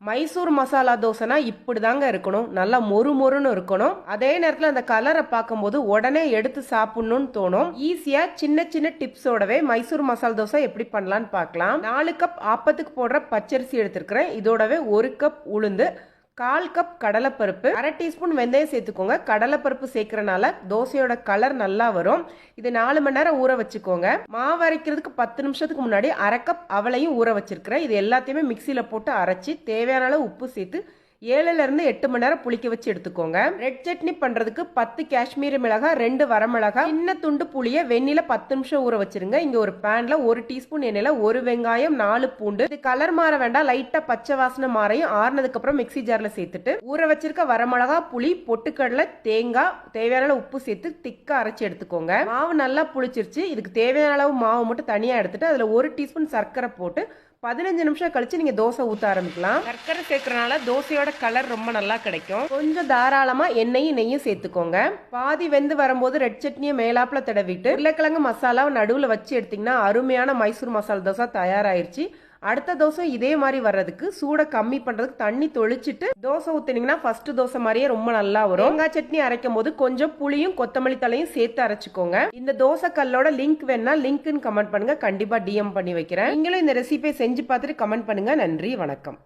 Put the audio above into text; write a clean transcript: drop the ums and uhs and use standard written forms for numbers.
மைசூர் மசாலா தோசைனா இப்படி தாங்க இருக்கணும். நல்லா மொறு மொறுன்னு இருக்கணும். அதே நேரத்தில் அந்த கலரை பார்க்கும்போது உடனே எடுத்து சாப்பிடணும்னு தோணும். ஈஸியா சின்ன சின்ன டிப்ஸோடவே மைசூர் மசாலா தோசை எப்படி பண்ணலான்னு பார்க்கலாம். 4 கப் ஆப்பத்துக்கு போடுற பச்சரிசி எடுத்துருக்கிறேன். இதோடவே 1 கப் உளுந்து, 1/4 கப் கடலைப்பருப்பு, 1/2 டீஸ்பூன் வெந்தயம் சேர்த்துக்கோங்க. கடலைப்பருப்பு சேர்க்கறனால தோசையோட கலர் நல்லா வரும். இது 4 மணி நேரம் ஊற வச்சுக்கோங்க. மாவு அரைக்கிறதுக்கு 10 நிமிஷத்துக்கு முன்னாடி 1/2 கப் அவளையும் ஊற வச்சிருக்கிறேன். இது எல்லாத்தையுமே மிக்சியில போட்டு அரைச்சி தேவையான அளவு உப்பு சேர்த்து 7ல இருந்து 8 மணி நேரம் புளிக்க வச்சு எடுத்துக்கோங்க. ரெட் சட்னி பண்றதுக்கு 10 காஷ்மீரி மிளகாய், 2 வரமிளகாய், சின்ன துண்டு புளிய வெந்நில 10 நிமிஷம் ஊற வச்சிருங்க. இங்க ஒரு பேன்ல 1 டீஸ்பூன் எண்ணெயில 1 வெங்காயம், 4 பூண்டு. இது கலர் மாற வேண்டாம், லைட்டா பச்சை வாசனை மாறையும். ஆறுனதுக்கு அப்புறம் மிக்சி ஜார்ல சேர்த்துட்டு ஊற வச்சிருக்க வரமிளகாய், புளி, பொட்டுக்கடலை, தேங்காய், தேவையான அளவு உப்பு சேர்த்து திக்கா அரைச்சி எடுத்துக்கோங்க. மாவு நல்லா புளிச்சிருச்சு. இதுக்கு தேவையான அளவு மாவு மட்டும் தனியா எடுத்துட்டு அதுல 1 டீஸ்பூன் சர்க்கரை போட்டு 15 நிமிஷம் கழிச்சு நீங்க தோசை ஊத்த ஆரம்பிக்கலாம். சர்க்கரை சேர்க்கறனால தோசையோட கலர் ரொம்ப நல்லா கிடைக்கும். கொஞ்சம் தாராளமா எண்ணெயும் நெய்யும் சேர்த்துக்கோங்க. பாதி வெந்து வரும்போது ரெட் சட்னியை மேலாப்புல தடவிட்டு உருளைக்கிழங்கு மசாலாவை நடுவுல வச்சு எடுத்தீங்கன்னா அருமையான மைசூர் மசாலா தோசை தயாராயிருச்சு. அடுத்த தோசை இதே மாதிரி வர்றதுக்கு சூட கம்மி பண்றதுக்கு தண்ணி தொளிச்சிட்டு தோசை ஊத்தினீங்கன்னா ஃபர்ஸ்ட் தோசை மாதிரியே ரொம்ப நல்லா வரும். தேங்காய் சட்னி அரைக்கும் போது கொஞ்சம் புளியும் கொத்தமல்லி தலையும் சேர்த்து அரைச்சுக்கோங்க. இந்த தோசை கல்லோட லிங்க் வேணா லிங்க்னு கமெண்ட் பண்ணுங்க, கண்டிப்பா டிஎம் பண்ணி வைக்கிறேன். நீங்களும் இந்த ரெசிபியை செஞ்சு பார்த்துட்டு கமெண்ட் பண்ணுங்க. நன்றி, வணக்கம்.